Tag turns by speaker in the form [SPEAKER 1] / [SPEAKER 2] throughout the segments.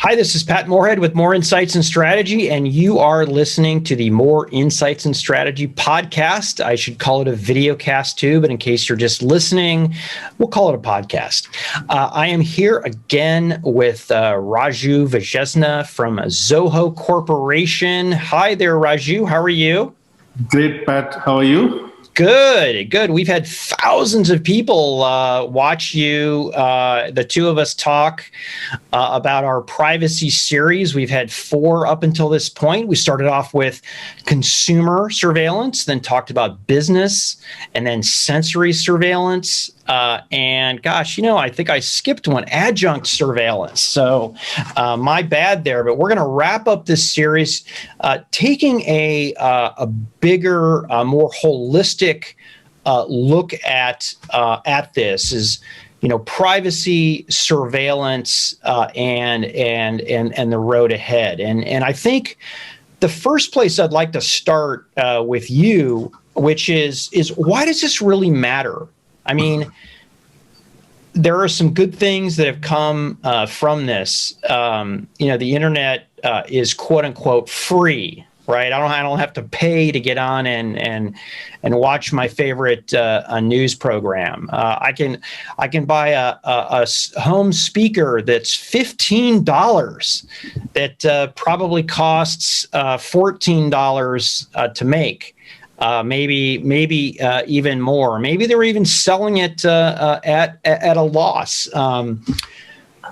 [SPEAKER 1] Hi, this is Pat Moorhead with More Insights and Strategy, and you are listening to the More Insights and Strategy podcast. I should call it a video cast too, but in case you're just listening, we'll call it a podcast. I am here again with Raju Vajesna from Zoho Corporation. Hi there, Raju. How are you?
[SPEAKER 2] Great, Pat. How are you?
[SPEAKER 1] Good. We've had thousands of people watch you, the two of us talk about our privacy series. We've had 4 up until this point. We started off with consumer surveillance, then talked about business, and then sensory surveillance. And gosh, I think I skipped one, adjunct surveillance. So my bad there, but we're going to wrap up this series taking a bigger, more holistic look at this is, privacy, surveillance, and the road ahead. And I think the first place I'd like to start with you, which is why does this really matter? I mean, there are some good things that have come from this. The internet is quote unquote free, right? I don't have to pay to get on and watch my favorite news program. I can buy a home speaker that's $15 that probably costs $14 to make. Maybe even more. Maybe they're even selling it at a loss.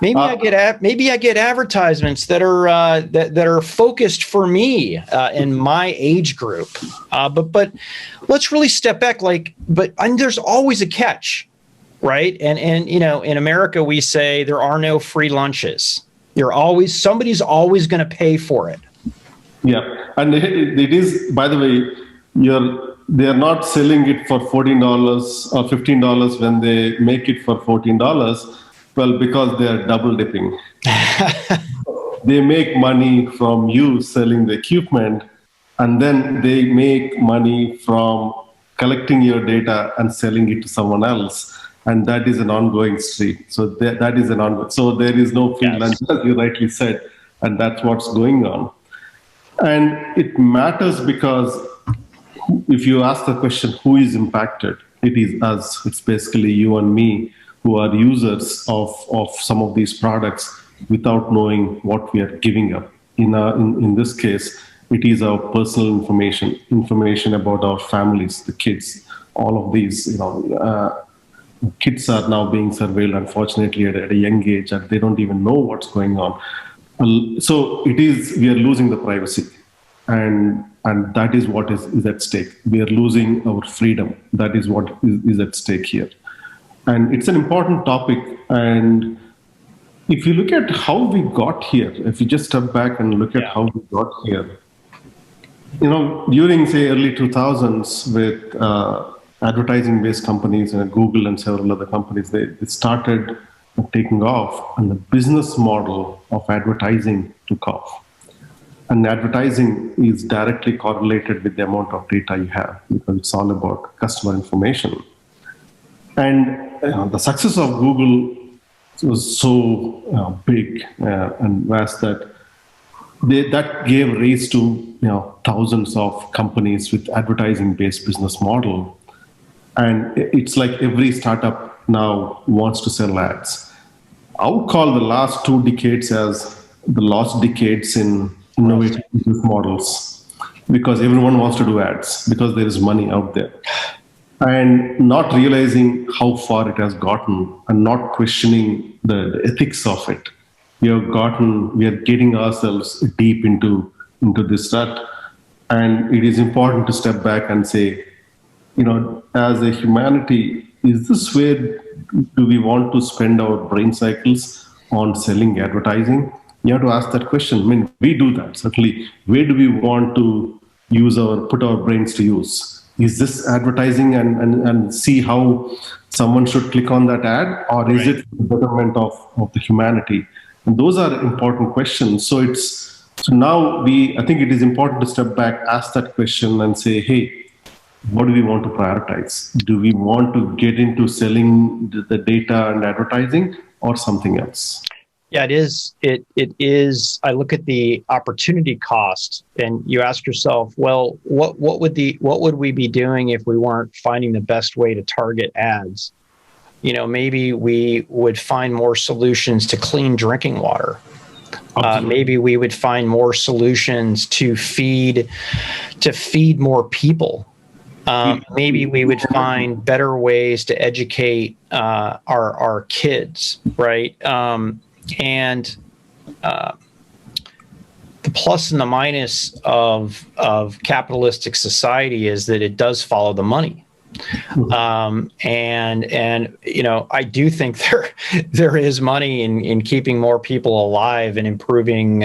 [SPEAKER 1] Maybe I get advertisements that are focused for me in my age group. But let's really step back. And there's always a catch, right? And in America we say there are no free lunches. Somebody's always going to pay for it.
[SPEAKER 2] Yeah, and it is, by the way. They are not selling it for $14 or $15 when they make it for $14. Well, because they are double dipping. They make money from you selling the equipment, and then they make money from collecting your data and selling it to someone else. And that is an ongoing stream. So that is an ongoing. So there is no free lunch, as you rightly said, and that's what's going on. And it matters because if you ask the question, who is impacted? It is us. It's basically you and me who are users of some of these products without knowing what we are giving up. In this case, it is our personal information about our families, the kids, all of these. Kids are now being surveilled, unfortunately, at a young age, and they don't even know what's going on. So we are losing the privacy. And that is what is at stake. We are losing our freedom. That is what is at stake here. And it's an important topic. And if you look at how we got here, if you just step back and look at how we got here, during, say, early 2000s with advertising-based companies, Google and several other companies, they started taking off, and the business model of advertising took off. And advertising is directly correlated with the amount of data you have, because it's all about customer information. And the success of Google was so big and vast that that gave rise to thousands of companies with advertising-based business model. And it's like every startup now wants to sell ads. I would call the last 2 decades as the lost decades in innovative business models, because everyone wants to do ads because there is money out there, and not realizing how far it has gotten and not questioning the ethics of it. We are getting ourselves deep into this rut, and it is important to step back and say, as a humanity, is this where do we want to spend our brain cycles on selling advertising? You have to ask that question. I mean, we do that, certainly. Where do we want to put our brains to use? Is this advertising and see how someone should click on that ad, or is it the betterment of the humanity? And those are important questions. So now I think it is important to step back, ask that question and say, hey, what do we want to prioritize? Do we want to get into selling the data and advertising, or something else?
[SPEAKER 1] Yeah, it is. It is. I look at the opportunity cost, and you ask yourself, well, what would we be doing if we weren't finding the best way to target ads? Maybe we would find more solutions to clean drinking water. Maybe we would find more solutions to feed more people. Maybe we would find better ways to educate our kids, right? And the plus and the minus of capitalistic society is that it does follow the money. And I do think there is money in keeping more people alive and improving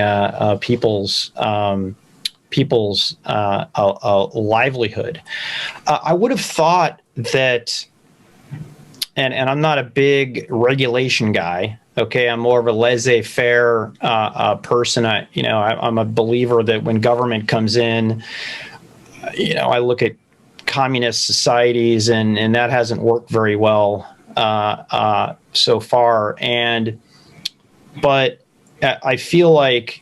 [SPEAKER 1] people's livelihood. I would have thought that, and I'm not a big regulation guy. Okay, I'm more of a laissez-faire person. I'm a believer that when government comes in, I look at communist societies, and that hasn't worked very well so far. But I feel like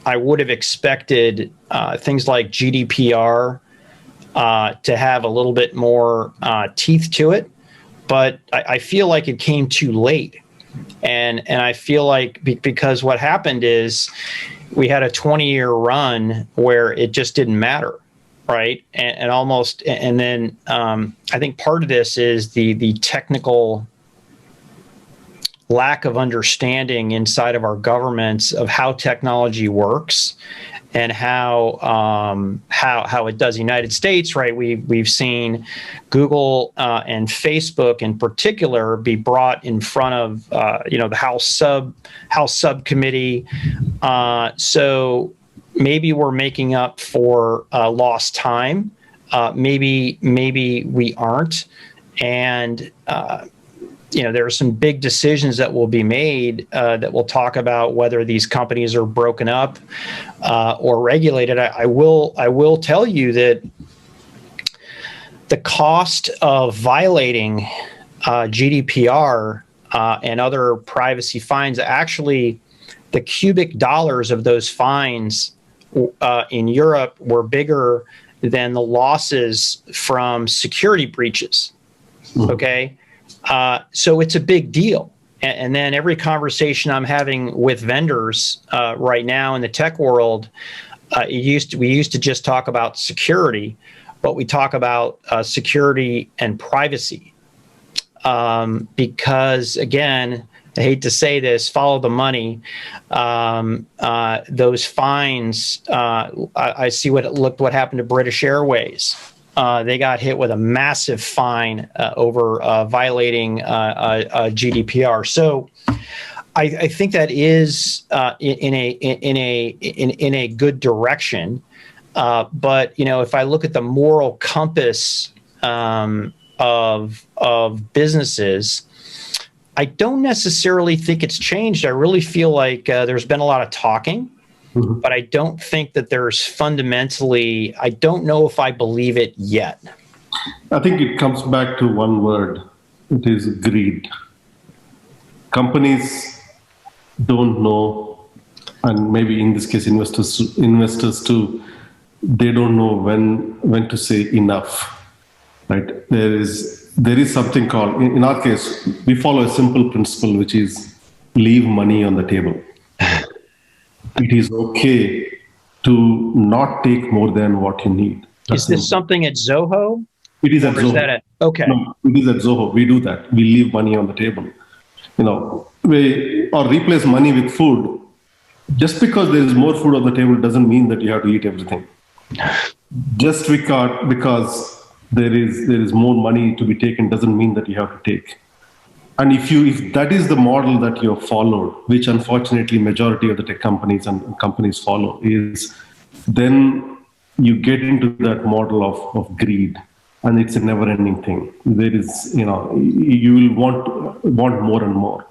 [SPEAKER 1] I would have expected things like GDPR to have a little bit more teeth to it, but I feel like it came too late. And I feel like because what happened is we had a 20-year run where it just didn't matter, right? And then I think part of this is the technical lack of understanding inside of our governments of how technology works and how it does. The United States, right? We've seen Google and Facebook in particular be brought in front of the House subcommittee. So maybe we're making up for lost time. Maybe we aren't, and there are some big decisions that will be made that will talk about whether these companies are broken up or regulated. I will tell you that the cost of violating GDPR and other privacy fines, actually, the cubic dollars of those fines in Europe were bigger than the losses from security breaches. Okay. So it's a big deal. And then every conversation I'm having with vendors right now in the tech world, we used to just talk about security, but we talk about security and privacy. Because again, I hate to say this, follow the money. Those fines, I see what happened to British Airways. They got hit with a massive fine over violating GDPR. So I think that is in a good direction. But if I look at the moral compass of businesses, I don't necessarily think it's changed. I really feel like there's been a lot of talking. But I don't think that there's fundamentally, I don't know if I believe it yet.
[SPEAKER 2] I think it comes back to one word. It is greed. Companies don't know, and maybe in this case investors too, they don't know when to say enough, right? There is something called, in our case, we follow a simple principle, which is leave money on the table. It is okay to not take more than what you need.
[SPEAKER 1] Is this something at Zoho?
[SPEAKER 2] It is at Zoho.
[SPEAKER 1] Okay.
[SPEAKER 2] No, it is at Zoho. We do that. We leave money on the table. Or replace money with food. Just because there is more food on the table doesn't mean that you have to eat everything. Just because there is more money to be taken doesn't mean that you have to take. And if that is the model that you have followed, which unfortunately majority of the tech companies and companies follow, is then you get into that model of greed, and it's a never-ending thing. There is, you will want more and more.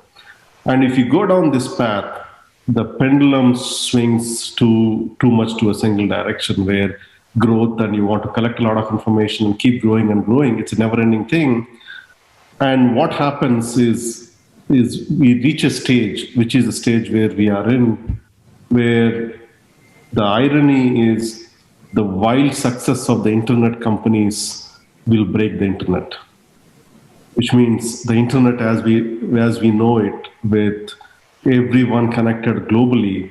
[SPEAKER 2] And if you go down this path, the pendulum swings too much to a single direction, where growth, and you want to collect a lot of information and keep growing and growing. It's a never-ending thing. And what happens is is we reach a stage, which is the stage where we are in, where the irony is the wild success of the internet companies will break the internet, which means the internet as we know it, with everyone connected globally.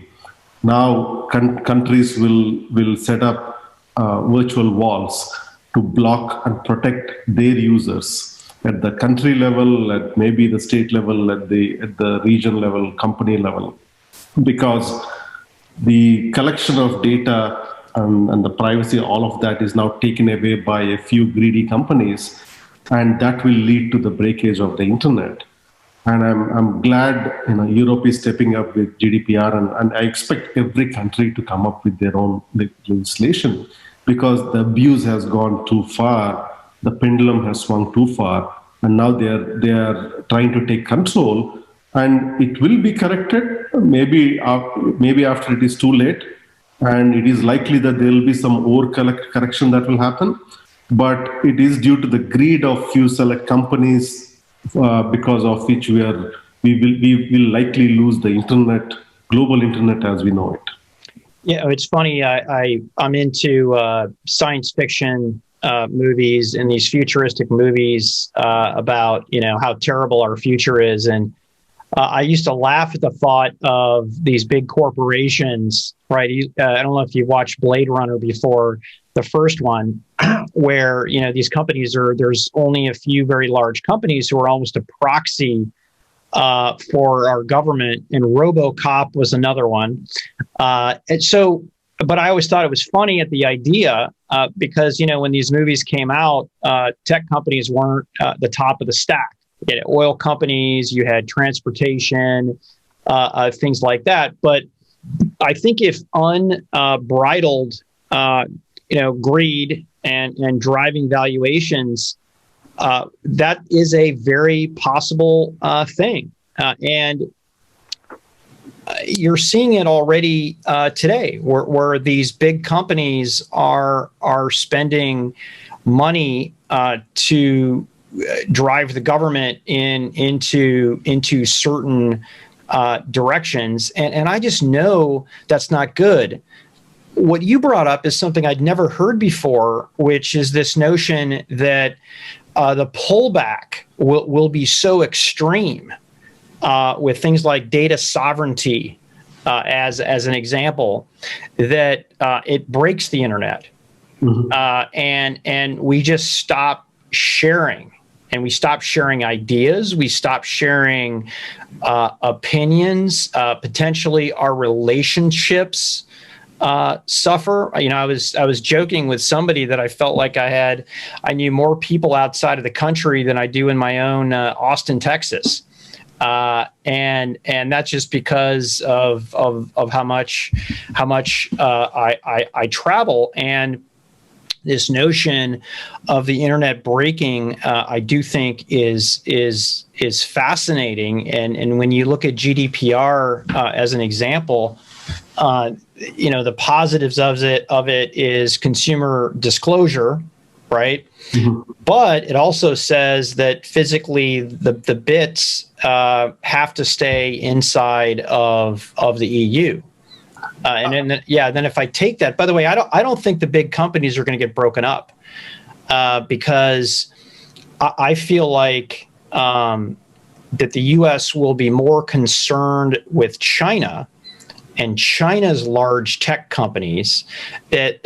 [SPEAKER 2] Now countries will set up virtual walls to block and protect their users at the country level, at maybe the state level, at the region level, company level, because the collection of data and the privacy, all of that is now taken away by a few greedy companies, and that will lead to the breakage of the internet. And I'm glad Europe is stepping up with GDPR, and I expect every country to come up with their own legislation, because the abuse has gone too far, the pendulum has swung too far, and now they are trying to take control. And it will be corrected, maybe after it is too late, and it is likely that there will be some over correction that will happen. But it is due to the greed of few select companies, because of which we will likely lose the internet, global internet as we know it.
[SPEAKER 1] Yeah, it's funny. I'm into science fiction movies and these futuristic movies about how terrible our future is, and I used to laugh at the thought of these big corporations, right? I don't know if you've watched Blade Runner before, the first one, where these companies there's only a few very large companies who are almost a proxy for our government, and RoboCop was another one. And so, but I always thought it was funny at the idea because when these movies came out, tech companies weren't the top of the stack. You had oil companies, you had transportation, things like that. But I think if unbridled, greed and driving valuations, that is a very possible thing. And you're seeing it already today, where these big companies are spending money to drive the government into certain directions, and I just know that's not good. What you brought up is something I'd never heard before, which is this notion that the pullback will be so extreme with things like data sovereignty, as an example, that it breaks the internet, and we just stop sharing. And we stop sharing ideas. We stop sharing opinions. Potentially, our relationships suffer. I was joking with somebody that I felt like I knew more people outside of the country than I do in my own Austin, Texas, and that's just because of how much I travel. And this notion of the internet breaking, I do think is fascinating. And when you look at GDPR as an example, the positives of it is consumer disclosure, right? Mm-hmm. But it also says that physically the bits have to stay inside of the EU. And then if I take that, by the way, I don't think the big companies are going to get broken up because I feel like that the U.S. will be more concerned with China and China's large tech companies that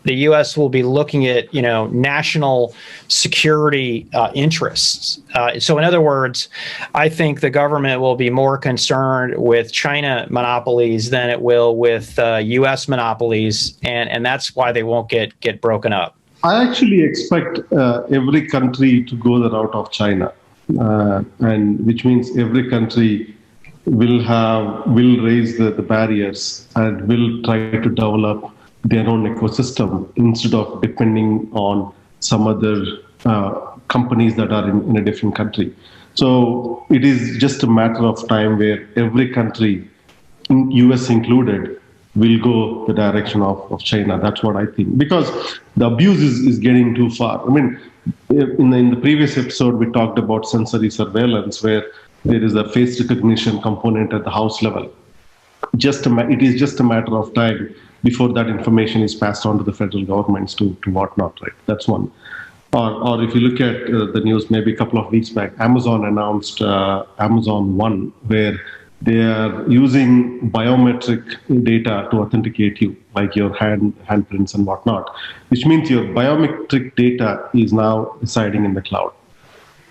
[SPEAKER 1] the U.S. will be looking at national security interests. So in other words, I think the government will be more concerned with China monopolies than it will with U.S. monopolies, and that's why they won't get broken up.
[SPEAKER 2] I actually expect every country to go the route of China, and which means every country will raise the barriers and will try to develop their own ecosystem instead of depending on some other companies that are in a different country. So it is just a matter of time where every country, US included, will go the direction of China. That's what I think. Because the abuse is getting too far. I mean, in the previous episode, we talked about sensory surveillance, where there is a face recognition component at the house level. It is just a matter of time before that information is passed on to the federal governments to whatnot, right? That's one. Or if you look at the news, maybe a couple of weeks back, Amazon announced Amazon One, where they are using biometric data to authenticate you, like your handprints and whatnot, which means your biometric data is now residing in the cloud.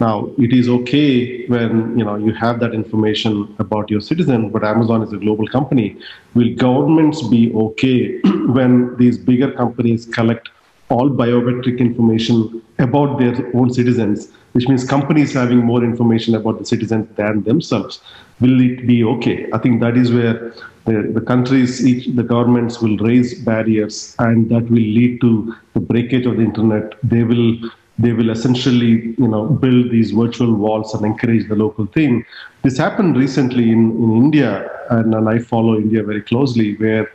[SPEAKER 2] Now, it is okay when you have that information about your citizen, but Amazon is a global company. Will governments be okay when these bigger companies collect all biometric information about their own citizens, which means companies having more information about the citizens than themselves? Will it be okay? I think that is where the countries, the governments will raise barriers, and that will lead to the breakage of the internet. They will essentially build these virtual walls and encourage the local thing. This happened recently in India, and I follow India very closely, where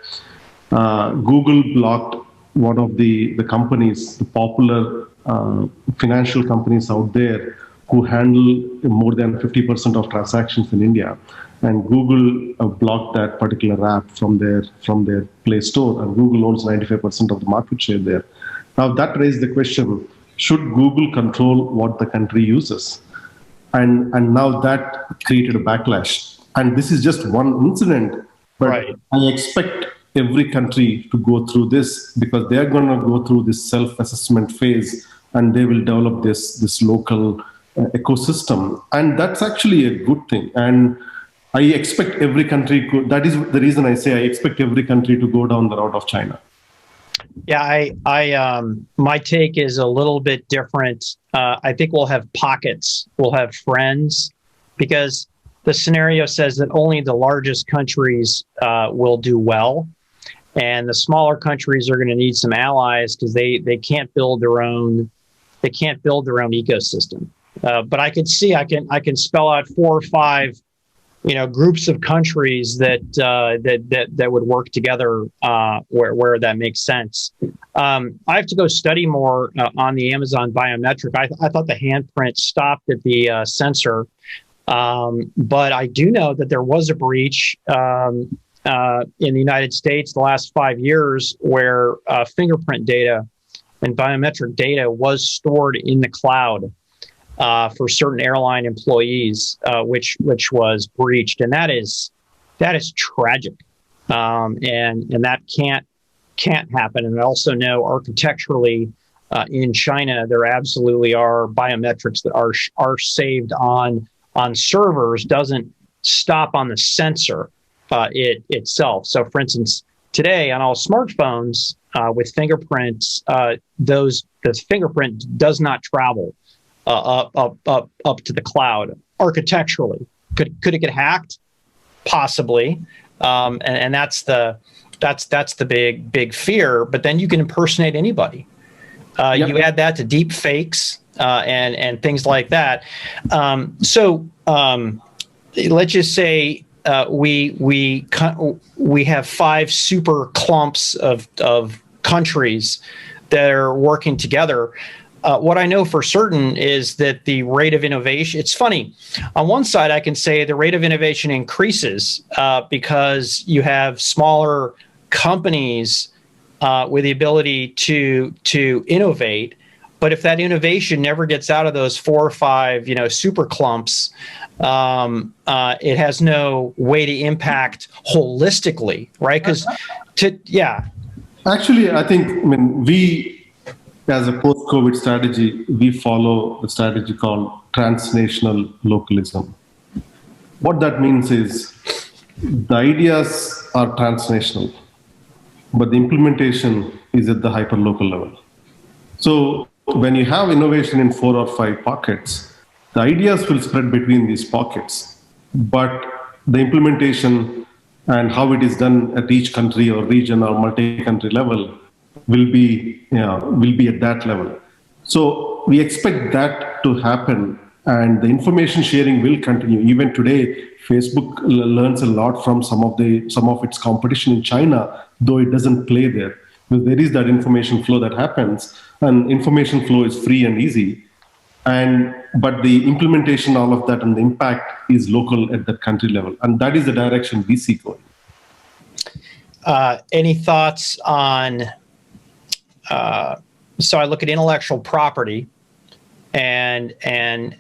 [SPEAKER 2] Google blocked one of the companies, the popular financial companies out there, who handle more than 50% of transactions in India. And Google blocked that particular app from their Play Store, and Google owns 95% of the market share there. Now that raised the question, should Google control what the country uses? And now that created a backlash. And this is just one incident, but
[SPEAKER 1] Right.
[SPEAKER 2] I expect every country to go through this, because they're going to go through this self-assessment phase, and they will develop this local ecosystem. And that's actually a good thing. And I expect every country that is the reason I say I expect every country to go down the route of China.
[SPEAKER 1] Yeah, my take is a little bit different. I think we'll have pockets, we'll have friends, because the scenario says that only the largest countries will do well, and the smaller countries are going to need some allies because they can't build their own ecosystem. But I can see I can spell out 4 or 5 groups of countries that would work together where that makes sense. I have to go study more on the Amazon biometric. I thought the handprint stopped at the sensor, but I do know that there was a breach in the United States the last 5 years where fingerprint data and biometric data was stored in the cloud for certain airline employees, which was breached, and that is tragic, and that can't happen. And I also know architecturally in China there absolutely are biometrics that are saved on servers, doesn't stop on the sensor itself. So, for instance, today on all smartphones with fingerprints, the fingerprint does not travel up to the cloud architecturally. Could it get hacked? Possibly, and that's the big fear. But then you can impersonate anybody. Yep. You add that to deep fakes and things like that. So let's just say we have 5 super clumps of countries that are working together. What I know for certain is that the rate of innovation, it's funny. On one side, I can say the rate of innovation increases because you have smaller companies with the ability to innovate. But if that innovation never gets out of those 4 or 5, super clumps, it has no way to impact holistically, right?
[SPEAKER 2] Actually, I think, we, as a post-COVID strategy, we follow a strategy called transnational localism. What that means is the ideas are transnational, but the implementation is at the hyperlocal level. So when you have innovation in 4 or 5 pockets, the ideas will spread between these pockets, but the implementation and how it is done at each country or region or multi-country level will be at that level. So we expect that to happen, And the information sharing will continue. Even today, Facebook learns a lot from some of its competition in China, though it doesn't play there. Because there is that information flow that happens, and information flow is free and easy. But the implementation, all of that, and the impact is local at the country level, and that is the direction we see going.
[SPEAKER 1] Any thoughts on? So I look at intellectual property and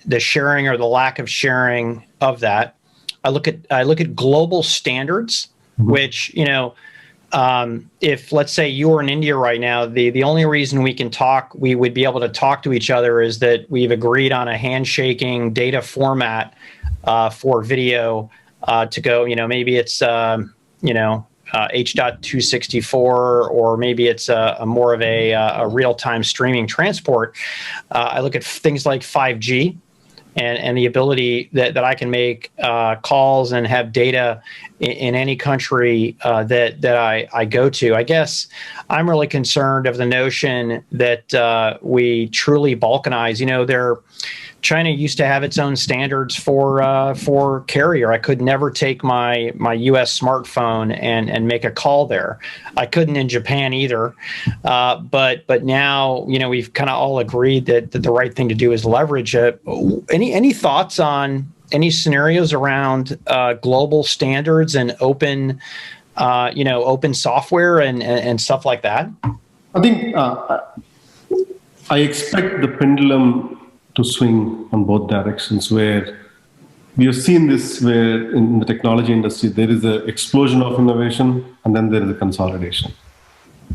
[SPEAKER 1] the sharing or the lack of sharing of that. I look at global standards, which, if let's say you were in India right now, the only reason we would be able to talk to each other is that we've agreed on a handshaking data format for video to go. Maybe it's H.264, or maybe it's a more of a real-time streaming transport. I look at things like 5G and the ability that I can make calls and have data in any country that I go to. I guess I'm really concerned of the notion that we truly balkanize. China used to have its own standards for carrier. I could never take my U.S. smartphone and make a call there. I couldn't in Japan either. But now we've kind of all agreed that the right thing to do is leverage it. Any thoughts on any scenarios around global standards and open software and stuff like that?
[SPEAKER 2] I think I expect the pendulum to swing on both directions, where we have seen this, where in the technology industry, there is an explosion of innovation and then there is a consolidation.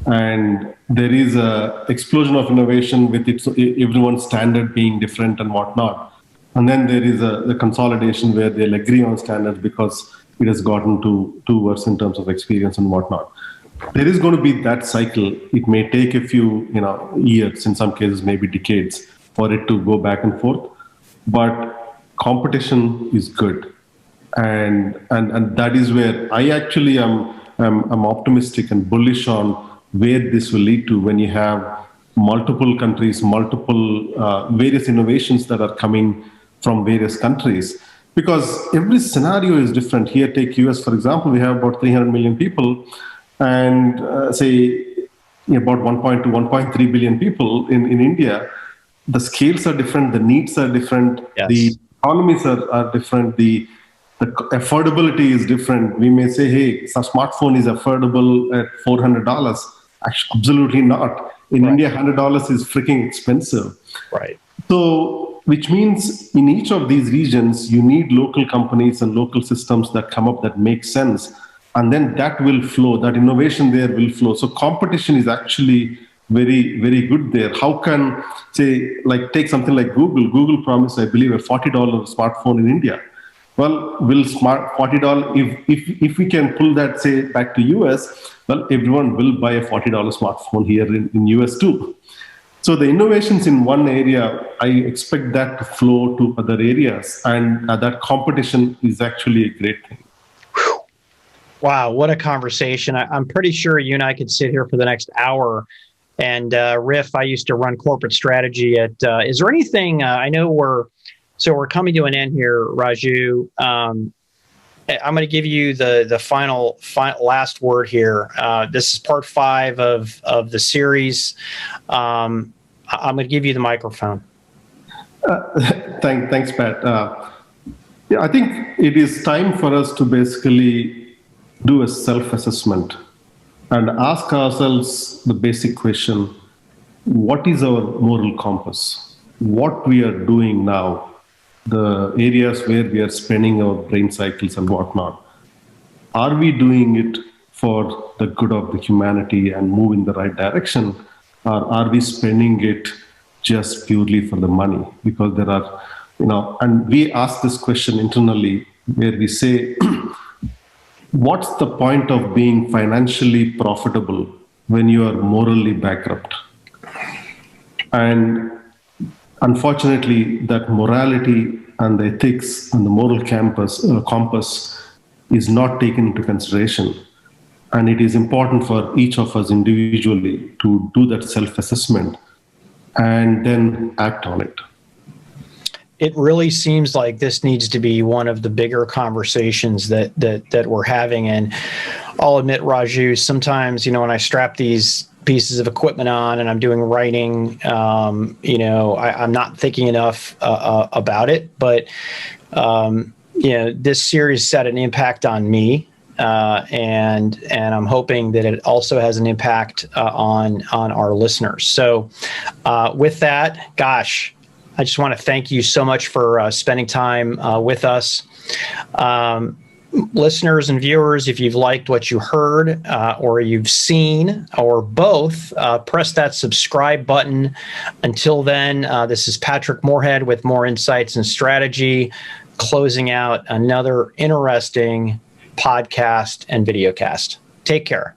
[SPEAKER 2] And there is a explosion of innovation with everyone's standard being different and whatnot. And then there is the consolidation where they'll agree on standards because it has gotten too worse in terms of experience and whatnot. There is going to be that cycle. It may take a few years, in some cases maybe decades, for it to go back and forth, but competition is good, and that is where I actually am optimistic and bullish on where this will lead to when you have multiple countries, multiple various innovations that are coming from various countries, because every scenario is different. Here, take US for example, we have about 300 million people, and say about 1.2, 1.3 billion people in India. The scales are different, the needs are different, yes. The economies are different, the affordability is different. We may say, hey, a smartphone is affordable at $400. Actually, absolutely not. In India, $100 is freaking expensive.
[SPEAKER 1] Right.
[SPEAKER 2] So, which means in each of these regions, you need local companies and local systems that come up that make sense. And then that will flow, that innovation there will flow. So competition is actually very, very good there. How can, say, take something like Google. Google promised, I believe, a $40 smartphone in India. Well, will $40, if we can pull that, say, back to US, well, everyone will buy a $40 smartphone here in US too. So the innovations in one area, I expect that to flow to other areas, and that competition is actually a great thing.
[SPEAKER 1] Wow, what a conversation. I'm pretty sure you and I could sit here for the next hour. And Riff, I used to run corporate strategy at, is there anything, I know we're coming to an end here, Raju. I'm going to give you the final last word here. This is part 5 of the series. I'm going to give you the microphone.
[SPEAKER 2] Thanks, Pat. I think it is time for us to basically do a self-assessment and ask ourselves the basic question: what is our moral compass? What we are doing now, the areas where we are spending our brain cycles and whatnot, are we doing it for the good of the humanity and move in the right direction? Or are we spending it just purely for the money? Because there are, and we ask this question internally where we say, what's the point of being financially profitable when you are morally bankrupt? And unfortunately, that morality and the ethics and the moral compass is not taken into consideration. And it is important for each of us individually to do that self-assessment and then act on it.
[SPEAKER 1] it really seems like this needs to be one of the bigger conversations that we're having. And I'll admit, Raju, sometimes, when I strap these pieces of equipment on and I'm doing writing, I'm not thinking enough about it. But, this series had an impact on me. And I'm hoping that it also has an impact on our listeners. So with that, gosh, I just want to thank you so much for spending time with us. Listeners and viewers, if you've liked what you heard or you've seen or both, press that subscribe button. Until then, this is Patrick Moorhead with More Insights and Strategy, closing out another interesting podcast and videocast. Take care.